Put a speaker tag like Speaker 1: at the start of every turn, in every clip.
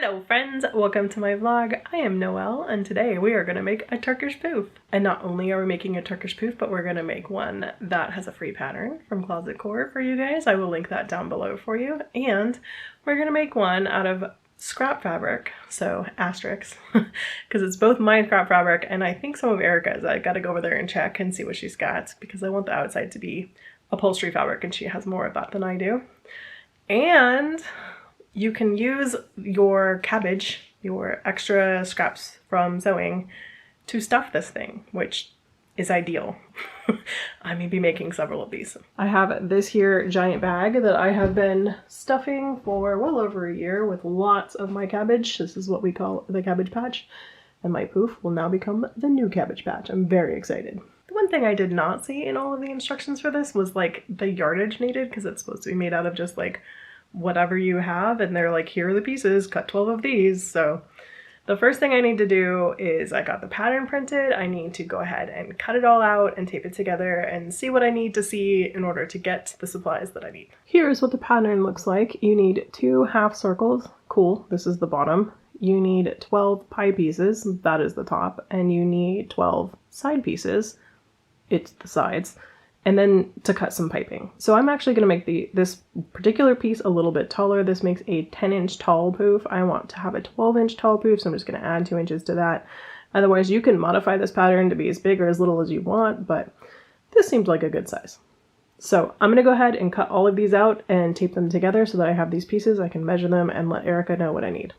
Speaker 1: Hello friends, welcome to my vlog. I am Noelle and today we are going to make a Turkish pouf. And not only are we making a Turkish pouf, but we're going to make one that has a free pattern from Closet Core for you guys. I will link that down below for you. And we're going to make one out of scrap fabric, so asterisks, because it's both my scrap fabric and I think some of Erica's. I got to go over there and check and see what she's got because I want the outside to be upholstery fabric and she has more of that than I do. And you can use your cabbage, your extra scraps from sewing, to stuff this thing, which is ideal. I may be making several of these. I have this here giant bag that I have been stuffing for well over a year with lots of my cabbage. This is what we call the cabbage patch, and my pouf will now become the new cabbage patch. I'm very excited. The one thing I did not see in all of the instructions for this was like the yardage needed, because it's supposed to be made out of just like whatever you have, and they're like, here are the pieces, cut 12 of these. So the first thing I need to do is I got the pattern printed. I need to go ahead and cut it all out and tape it together and see what I need to see in order to get the supplies that I need. Here's what the pattern looks like. You need 2 half circles. Cool, this is the bottom. You need 12 pie pieces, that is the top, and you need 12 side pieces, it's the sides, and then to cut some piping. So I'm actually going to make this particular piece a little bit taller. This makes a 10-inch tall pouf. I want to have a 12-inch tall pouf, so I'm just going to add 2 inches to that. Otherwise, you can modify this pattern to be as big or as little as you want, but this seems like a good size. So I'm going to go ahead and cut all of these out and tape them together so that I have these pieces. I can measure them and let Erica know what I need.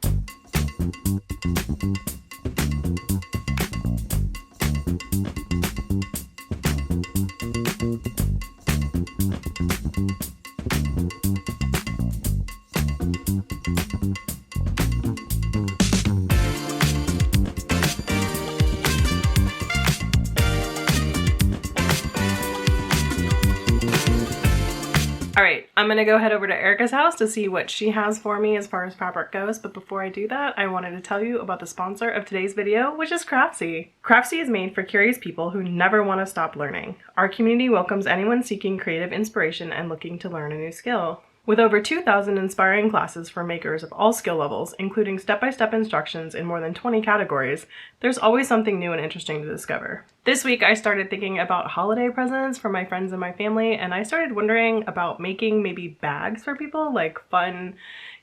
Speaker 1: Alright, I'm gonna go head over to Erica's house to see what she has for me as far as fabric goes, but before I do that, I wanted to tell you about the sponsor of today's video, which is Craftsy. Craftsy is made for curious people who never want to stop learning. Our community welcomes anyone seeking creative inspiration and looking to learn a new skill. With over 2,000 inspiring classes for makers of all skill levels, including step-by-step instructions in more than 20 categories, there's always something new and interesting to discover. This week I started thinking about holiday presents for my friends and my family, and I started wondering about making maybe bags for people, like fun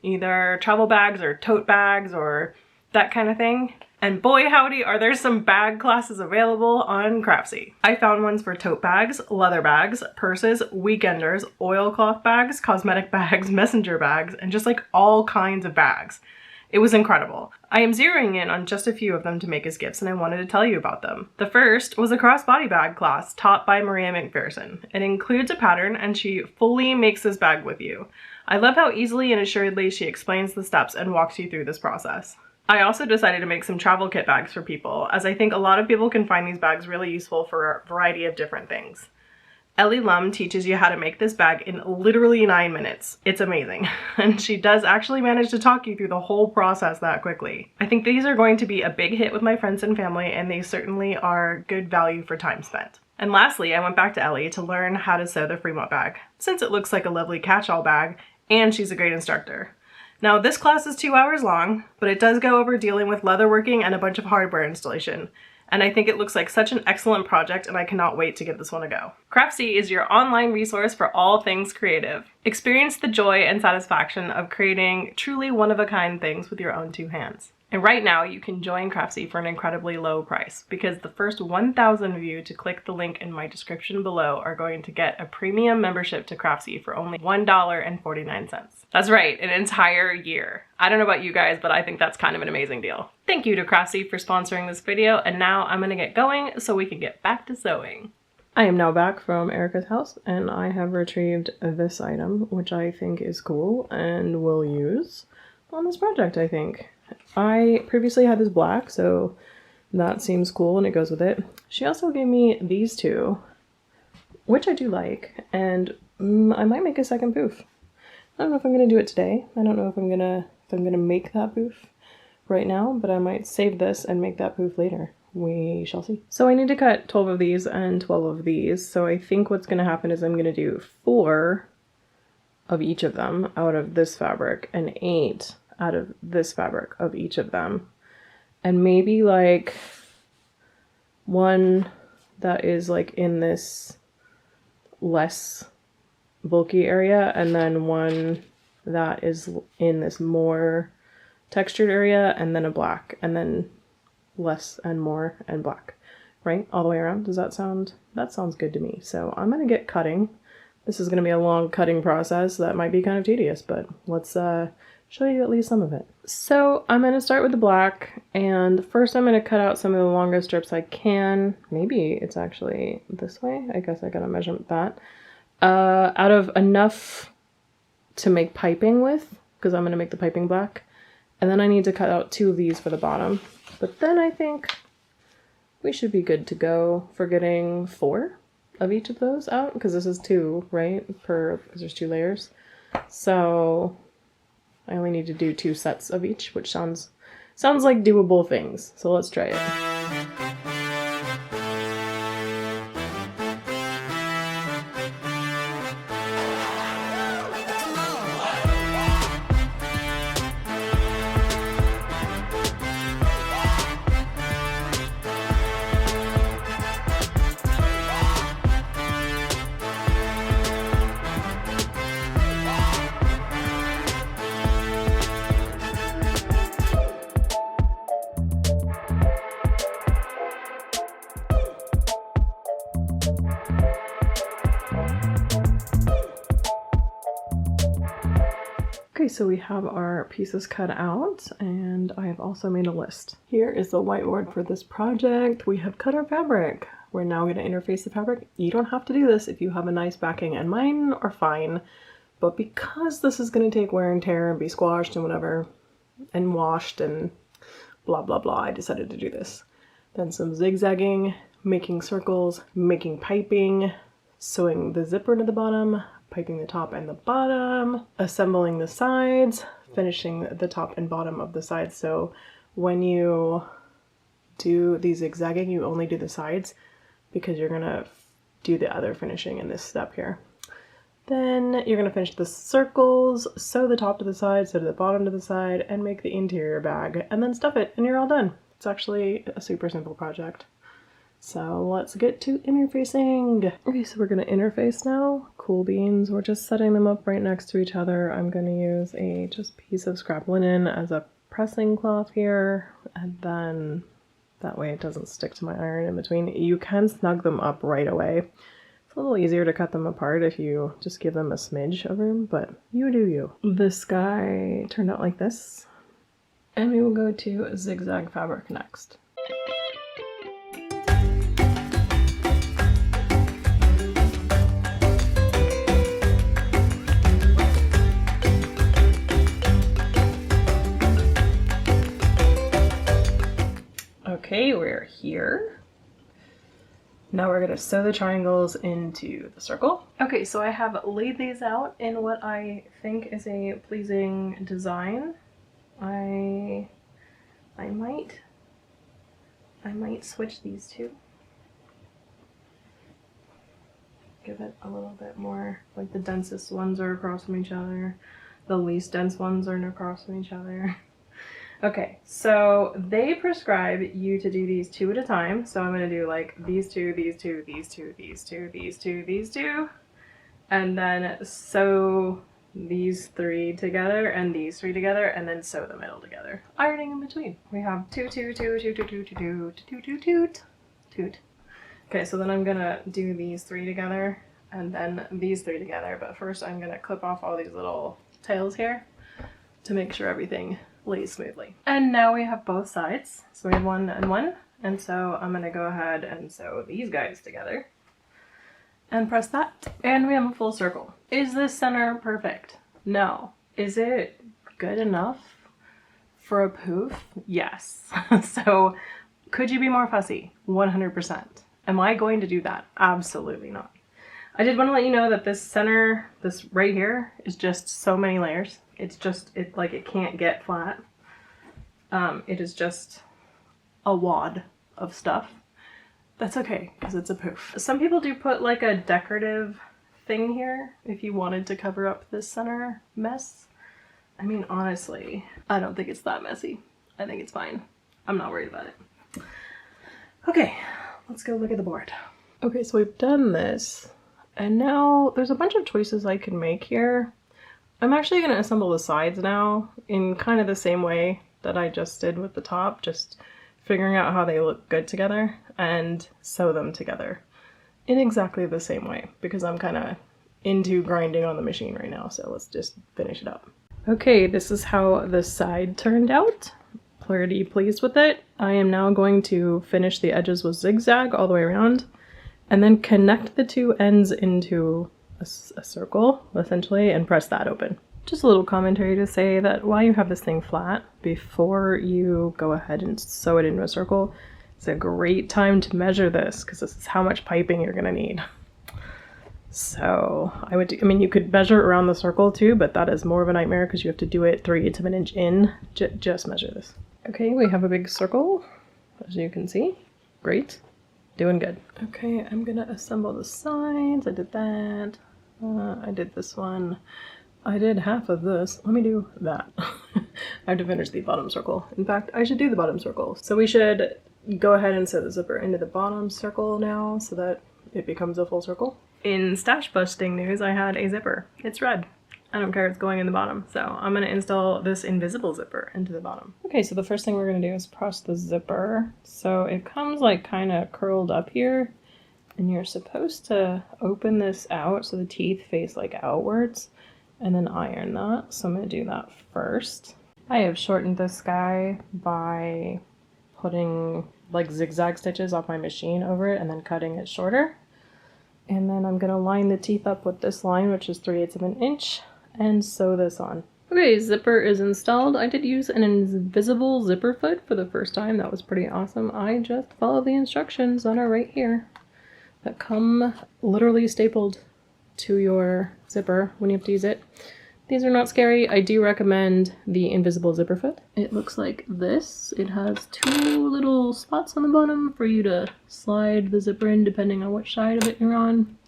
Speaker 1: either travel bags or tote bags or that kind of thing. And boy howdy, are there some bag classes available on Craftsy. I found ones for tote bags, leather bags, purses, weekenders, oilcloth bags, cosmetic bags, messenger bags, and just like all kinds of bags. It was incredible. I am zeroing in on just a few of them to make as gifts, and I wanted to tell you about them. The first was a crossbody bag class taught by Maria McPherson. It includes a pattern and she fully makes this bag with you. I love how easily and assuredly she explains the steps and walks you through this process. I also decided to make some travel kit bags for people, as I think a lot of people can find these bags really useful for a variety of different things. Ellie Lum teaches you how to make this bag in literally 9 minutes. It's amazing. And she does actually manage to talk you through the whole process that quickly. I think these are going to be a big hit with my friends and family, and they certainly are good value for time spent. And lastly, I went back to Ellie to learn how to sew the Fremont bag, since it looks like a lovely catch-all bag, and she's a great instructor. Now, this class is 2 hours long, but it does go over dealing with leatherworking and a bunch of hardware installation. And I think it looks like such an excellent project, and I cannot wait to give this one a go. Craftsy is your online resource for all things creative. Experience the joy and satisfaction of creating truly one-of-a-kind things with your own 2 hands. And right now, you can join Craftsy for an incredibly low price, because the first 1,000 of you to click the link in my description below are going to get a premium membership to Craftsy for only $1.49. That's right, an entire year. I don't know about you guys, but I think that's kind of an amazing deal. Thank you to Craftsy for sponsoring this video, and now I'm gonna get going so we can get back to sewing. I am now back from Erica's house, and I have retrieved this item, which I think is cool and will use on this project, I think. I previously had this black, so that seems cool and it goes with it. She also gave me these 2, which I do like, and I might make a second pouf. I don't know if I'm gonna do it today. I don't know if I'm gonna make that pouf right now, but I might save this and make that pouf later. We shall see. So I need to cut 12 of these and 12 of these. So I think what's gonna happen is I'm gonna do 4 of each of them out of this fabric and 8 out of this fabric of each of them. And maybe like one that is like in this less bulky area, and then one that is in this more textured area, and then a black, and then less and more and black, right? All the way around. Does that sounds good to me. So I'm gonna get cutting. This is gonna be a long cutting process that might be kind of tedious, but let's show you at least some of it. So I'm gonna start with the black, and first I'm gonna cut out some of the longest strips I can. Maybe it's actually this way. I guess I gotta measure that. Out of enough to make piping with, because I'm gonna make the piping black. And then I need to cut out 2 of these for the bottom. But then I think we should be good to go for getting 4 of each of those out, because this is 2, right? Because there's 2 layers. So I only need to do 2 sets of each, which sounds like doable things. So let's try it. Okay, so we have our pieces cut out, and I have also made a list. Here is the whiteboard for this project. We have cut our fabric. We're now going to interface the fabric. You don't have to do this if you have a nice backing, and mine are fine, but because this is going to take wear and tear and be squashed and whatever, and washed and blah blah blah, I decided to do this. Then some zigzagging, making circles, making piping, sewing the zipper to the bottom, piping the top and the bottom, assembling the sides, finishing the top and bottom of the sides. So when you do the zigzagging, you only do the sides because you're gonna do the other finishing in this step here. Then you're gonna finish the circles, sew the top to the side, sew to the bottom to the side, and make the interior bag, and then stuff it, and you're all done. It's actually a super simple project. So let's get to interfacing. Okay, so we're gonna interface now. Cool beans, we're just setting them up right next to each other. I'm gonna use a just piece of scrap linen as a pressing cloth here, and then that way it doesn't stick to my iron in between. You can snug them up right away. It's a little easier to cut them apart if you just give them a smidge of room, but you do you. This guy turned out like this, and we will go to zigzag fabric next. Okay, we're here. Now we're gonna sew the triangles into the circle. Okay, so I have laid these out in what I think is a pleasing design. I might switch these two. Give it a little bit more, like the densest ones are across from each other. The least dense ones are across from each other. Okay, so they prescribe you to do these 2 at a time. So I'm gonna do like these 2, these 2, these 2, these 2, these 2, these 2, and then sew these 3 together and these 3 together, and then sew the middle together, ironing in between. We have 2, 2, 2, 2, 2, 2, 2, 2, 2, 2, 2, 2. Okay, so then I'm gonna do these 3 together and then these 3 together, but first I'm gonna clip off all these little tails here to make sure everything lays smoothly. And now we have both sides. So we have 1 and 1. And so I'm gonna go ahead and sew these guys together and press that. And we have a full circle. Is this center perfect? No. Is it good enough for a poof? Yes. So could you be more fussy? 100%. Am I going to do that? Absolutely not. I did want to let you know that this center, this right here, is just so many layers. It's just, it can't get flat. It is just a wad of stuff. That's okay, because it's a poof. Some people do put like a decorative thing here if you wanted to cover up this center mess. I mean, honestly, I don't think it's that messy. I think it's fine. I'm not worried about it. Okay, let's go look at the board. Okay, so we've done this, and now there's a bunch of choices I can make here. I'm actually going to assemble the sides now in kind of the same way that I just did with the top, just figuring out how they look good together and sew them together in exactly the same way, because I'm kind of into grinding on the machine right now, so let's just finish it up. Okay, this is how the side turned out. Pretty pleased with it. I am now going to finish the edges with zigzag all the way around and then connect the two ends into a circle, essentially, and press that open. Just a little commentary to say that while you have this thing flat, before you go ahead and sew it into a circle, it's a great time to measure this, because this is how much piping you're going to need. So I mean, you could measure around the circle too, but that is more of a nightmare because you have to do it 3/8 of an inch in. Just measure this. Okay, we have a big circle, as you can see. Great. Doing good. Okay, I'm gonna assemble the sides. I did that. I did this one. I did half of this. Let me do that. I have to finish the bottom circle. In fact, I should do the bottom circle. So we should go ahead and set the zipper into the bottom circle now so that it becomes a full circle. In stash busting news, I had a zipper. It's red. I don't care, it's going in the bottom. So I'm gonna install this invisible zipper into the bottom. Okay, so the first thing we're gonna do is press the zipper. So it comes like kind of curled up here, and you're supposed to open this out so the teeth face like outwards and then iron that. So I'm gonna do that first. I have shortened this guy by putting like zigzag stitches off my machine over it and then cutting it shorter. And then I'm gonna line the teeth up with this line, which is 3/8 of an inch, and sew this on. Okay, zipper is installed. I did use an invisible zipper foot for the first time. That was pretty awesome. I just followed the instructions that are right here that come literally stapled to your zipper when you have to use it. These are not scary. I do recommend the invisible zipper foot. It looks like this. It has 2 little spots on the bottom for you to slide the zipper in depending on which side of it you're on.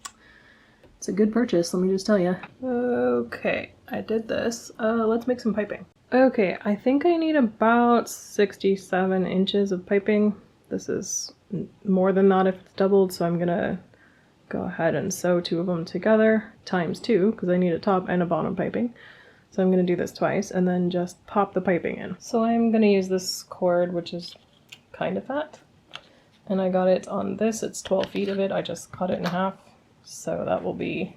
Speaker 1: It's a good purchase, let me just tell you. Okay, I did this. Let's make some piping. Okay, I think I need about 67 inches of piping. This is more than that if it's doubled, so I'm gonna go ahead and sew 2 of them together times 2 because I need a top and a bottom piping. So I'm going to do this twice and then just pop the piping in. So I'm going to use this cord, which is kind of fat, and I got it on this. It's 12 feet of it. I just cut it in half, so that will be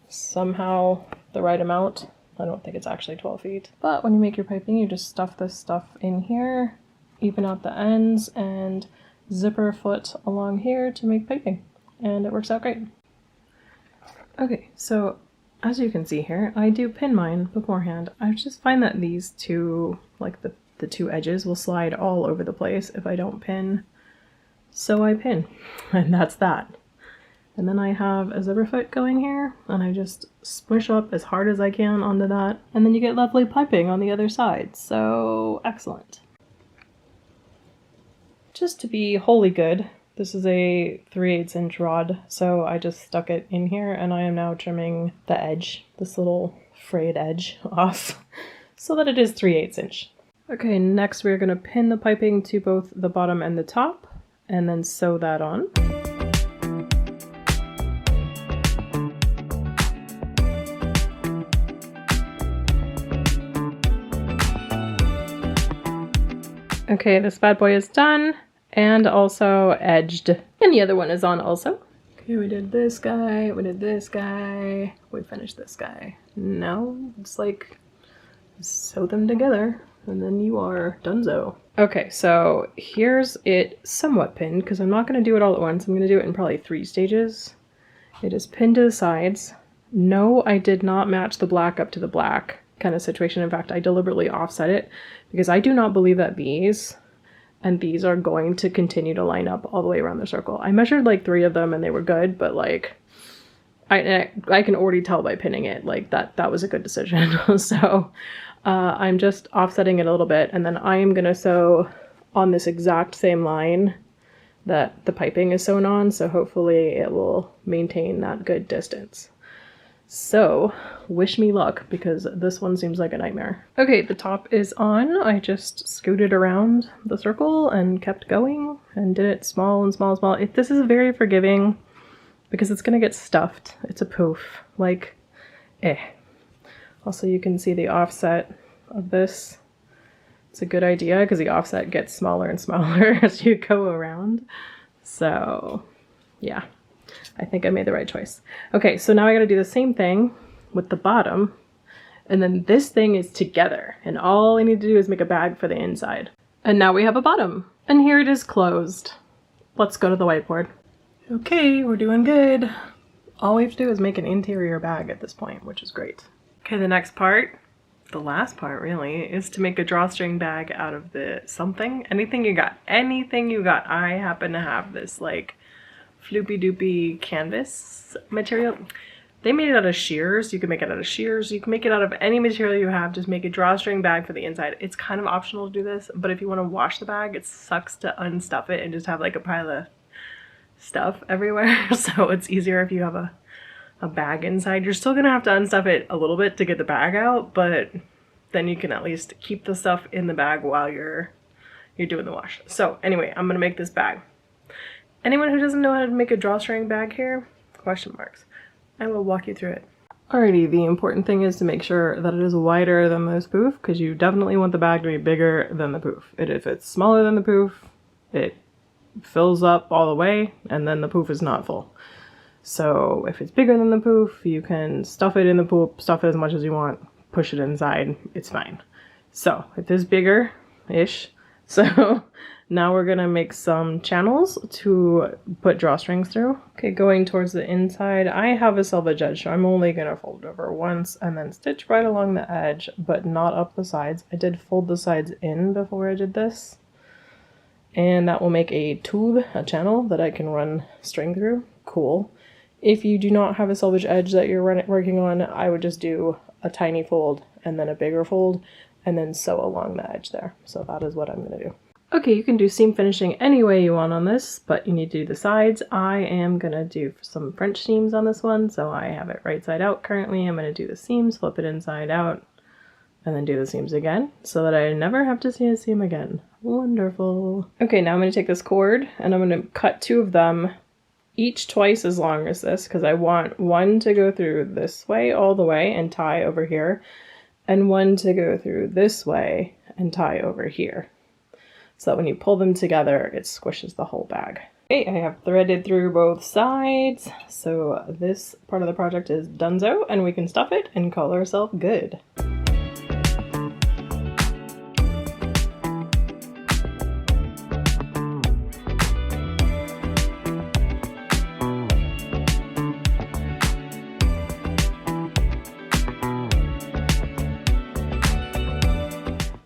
Speaker 1: somehow the right amount. I don't think it's actually 12 feet. But when you make your piping, you just stuff this stuff in here, even out the ends, and zipper foot along here to make piping. And it works out great. Okay, so as you can see here, I do pin mine beforehand. I just find that these two, like the 2 edges, will slide all over the place if I don't pin. So I pin, and that's that. And then I have a zipper foot going here, and I just squish up as hard as I can onto that, and then you get lovely piping on the other side. So excellent. Just to be wholly good, this is a 3/8 inch rod, so I just stuck it in here, and I am now trimming the edge, this little frayed edge, off so that it is 3/8 inch. Okay, next we're going to pin the piping to both the bottom and the top, and then sew that on. Okay, this bad boy is done. And also edged. And the other one is on also. Okay, we did this guy, we did this guy, we finished this guy. Now it's like sew them together and then you are donezo. Okay, so here's it somewhat pinned because I'm not going to do it all at once. I'm going to do it in probably 3 stages. It is pinned to the sides. No, I did not match the black up to the black kind of situation. In fact, I deliberately offset it because I do not believe that these and these are going to continue to line up all the way around the circle. I measured like 3 of them and they were good, but like I can already tell by pinning it like that was a good decision. So I'm just offsetting it a little bit, and then I am gonna sew on this exact same line that the piping is sewn on, so hopefully it will maintain that good distance. So wish me luck, because this one seems like a nightmare. Okay, the top is on. I just scooted around the circle and kept going and did it small and small and small. This is very forgiving because it's gonna get stuffed. It's a poof, like, eh. Also, you can see the offset of this. It's a good idea because the offset gets smaller and smaller as you go around. So yeah, I think I made the right choice. Okay, so now I gotta do the same thing with the bottom, and then this thing is together, and all I need to do is make a bag for the inside. And now we have a bottom, and here it is closed. Let's go to the whiteboard. Okay, we're doing good. All we have to do is make an interior bag at this point, which is great. Okay, the next part, the last part really, is to make a drawstring bag out of the something. Anything you got. Anything you got. I happen to have this like floopy doopy canvas material. They made it out of shears. You can make it out of shears. You can make it out of any material you have. Just make a drawstring bag for the inside. It's kind of optional to do this, but if you want to wash the bag, it sucks to unstuff it and just have like a pile of stuff everywhere. So it's easier if you have a bag inside. You're still gonna have to unstuff it a little bit to get the bag out, but then you can at least keep the stuff in the bag while you're doing the wash. So anyway, I'm gonna make this bag. Anyone who doesn't know how to make a drawstring bag here? Question marks. I will walk you through it. Alrighty, the important thing is to make sure that it is wider than this poof, because you definitely want the bag to be bigger than the poof. If it's smaller than the poof, it fills up all the way, and then the poof is not full. So if it's bigger than the poof, you can stuff it in the poof, stuff it as much as you want, push it inside, it's fine. So it is bigger-ish. So now we're gonna make some channels to put drawstrings through. Okay, going towards the inside, I have a selvage edge, so I'm only gonna fold over once and then stitch right along the edge, but not up the sides. I did fold the sides in before I did this. And that will make a tube, a channel that I can run string through. Cool. If you do not have a selvage edge that you're working on, I would just do a tiny fold and then a bigger fold and then sew along the edge there. So that is what I'm going to do. Okay, you can do seam finishing any way you want on this, but you need to do the sides. I am going to do some French seams on this one, so I have it right side out currently. I'm going to do the seams, flip it inside out, and then do the seams again so that I never have to see a seam again. Wonderful. Okay, now I'm going to take this cord and I'm going to cut two of them, each twice as long as this, because I want one to go through this way all the way and tie over here, and one to go through this way and tie over here. So that when you pull them together, it squishes the whole bag. Okay, I have threaded through both sides, so this part of the project is donezo, and we can stuff it and call ourselves good.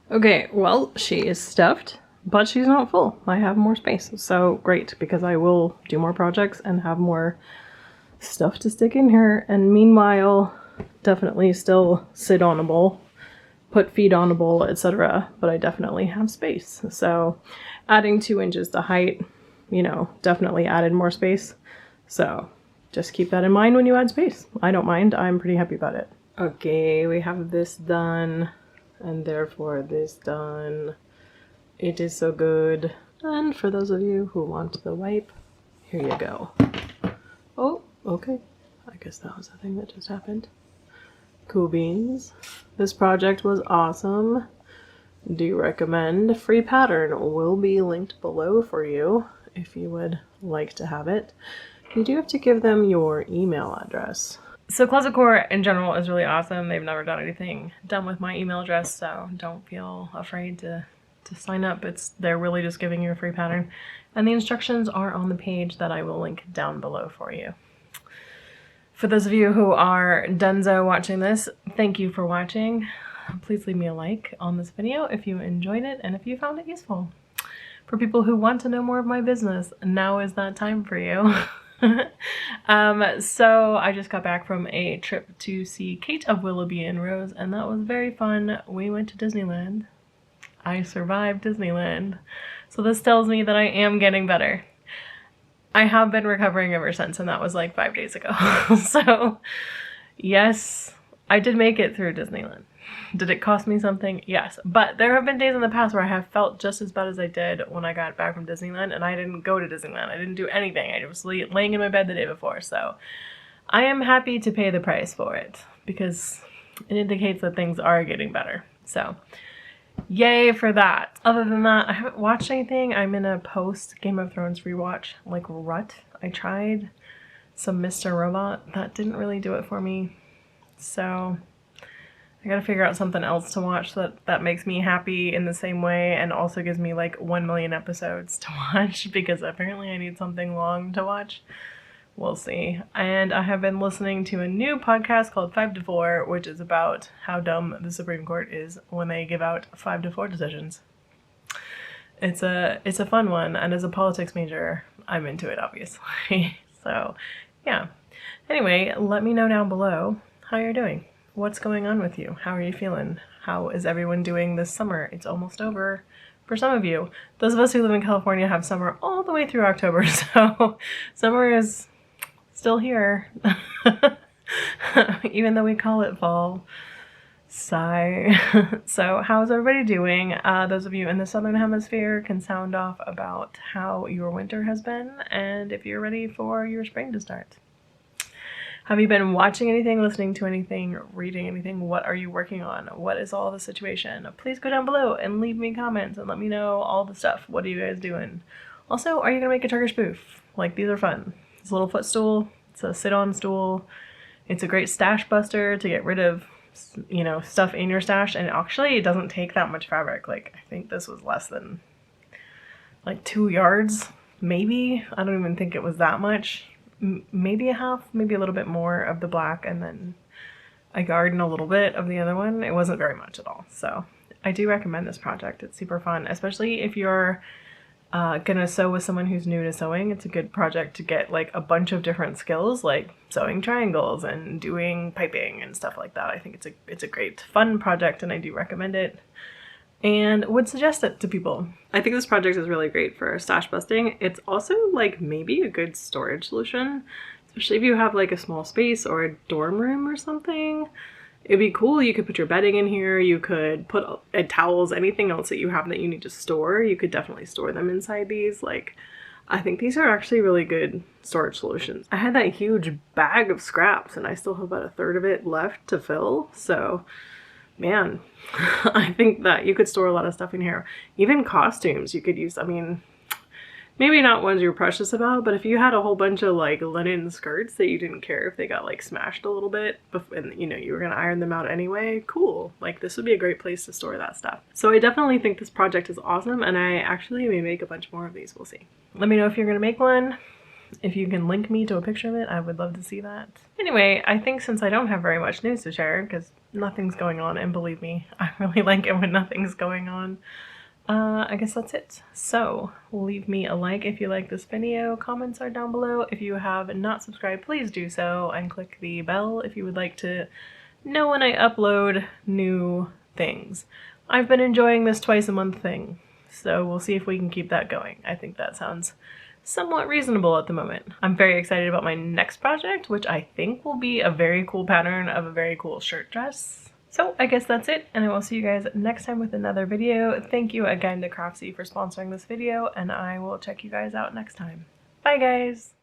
Speaker 1: Okay, well, she is stuffed, but she's not full. I have more space, so great, because I will do more projects and have more stuff to stick in here. And meanwhile, definitely still sit on a bowl, put feet on a bowl, etc. But I definitely have space. So adding 2 inches to height, you know, definitely added more space. So just keep that in mind when you add space. I don't mind. I'm pretty happy about it. Okay, we have this done. And therefore this done. It is so good. And for those of you who want the wipe, here you go. Oh, okay. I guess that was the thing that just happened. Cool beans. This project was awesome. Do recommend. Free pattern will be linked below for you if you would like to have it. You do have to give them your email address. So Closet Core in general is really awesome. They've never done anything done with my email address, so don't feel afraid to sign up. They're really just giving you a free pattern. And the instructions are on the page that I will link down below for you. For those of you who are donezo watching this, thank you for watching. Please leave me a like on this video if you enjoyed it and if you found it useful. For people who want to know more of my business, now is that time for you. So I just got back from a trip to see Kate of Willoughby and Rose, and that was very fun. We went to Disneyland. I survived Disneyland. So this tells me that I am getting better. I have been recovering ever since, and that was like 5 days ago. So Yes, I did make it through Disneyland. Did it cost me something? Yes. But there have been days in the past where I have felt just as bad as I did when I got back from Disneyland, and I didn't go to Disneyland. I didn't do anything. I was laying in my bed the day before. So I am happy to pay the price for it because it indicates that things are getting better. So yay for that. Other than that, I haven't watched anything. I'm in a post Game of Thrones rewatch, like, rut. I tried some Mr. Robot. That didn't really do it for me. So I gotta figure out something else to watch that makes me happy in the same way and also gives me like 1 million episodes to watch, because apparently I need something long to watch. We'll see. And I have been listening to a new podcast called 5 to 4, which is about how dumb the Supreme Court is when they give out 5 to 4 decisions. It's a fun one, and as a politics major, I'm into it, obviously. So, yeah. Anyway, let me know down below how you're doing. What's going on with you? How are you feeling? How is everyone doing this summer? It's almost over for some of you. Those of us who live in California have summer all the way through October, so summer is still here. Even though we call it fall. Sigh. So how's everybody doing? Those of you in the southern hemisphere can sound off about how your winter has been and if you're ready for your spring to start. Have you been watching anything, listening to anything, reading anything? What are you working on? What is all the situation? Please go down below and leave me comments and let me know all the stuff. What are you guys doing? Also, are you gonna make a Turkish Pouf? Like, these are fun. It's a little footstool. It's a sit-on stool. It's a great stash buster to get rid of, you know, stuff in your stash, and actually it doesn't take that much fabric. Like, I think this was less than like 2 yards, maybe. I don't even think it was that much. Maybe a half, maybe a little bit more of the black, and then a yard and a little bit of the other one. It wasn't very much at all. So I do recommend this project. It's super fun, especially if you're gonna sew with someone who's new to sewing. It's a good project to get like a bunch of different skills, like sewing triangles and doing piping and stuff like that. I think it's a great fun project, and I do recommend it and would suggest it to people. I think this project is really great for stash busting. It's also like maybe a good storage solution, especially if you have like a small space or a dorm room or something. It'd be cool. You could put your bedding in here. You could put towels, anything else that you have that you need to store. You could definitely store them inside these. Like, I think these are actually really good storage solutions. I had that huge bag of scraps and I still have about a third of it left to fill. So, man, I think that you could store a lot of stuff in here. Even costumes you could use. I mean, maybe not ones you're precious about, but if you had a whole bunch of like linen skirts that you didn't care if they got like smashed a little bit, and you know, you were gonna iron them out anyway, cool. Like, this would be a great place to store that stuff. So I definitely think this project is awesome, and I actually may make a bunch more of these. We'll see. Let me know if you're gonna make one. If you can link me to a picture of it, I would love to see that. Anyway, I think since I don't have very much news to share, because nothing's going on, and believe me, I really like it when nothing's going on, I guess that's it. So leave me a like if you like this video. Comments are down below. If you have not subscribed, please do so, and click the bell if you would like to know when I upload new things. I've been enjoying this twice a month thing, so we'll see if we can keep that going. I think that sounds somewhat reasonable at the moment. I'm very excited about my next project, which I think will be a very cool pattern of a very cool shirt dress. So I guess that's it, and I will see you guys next time with another video. Thank you again to Craftsy for sponsoring this video, and I will check you guys out next time. Bye guys!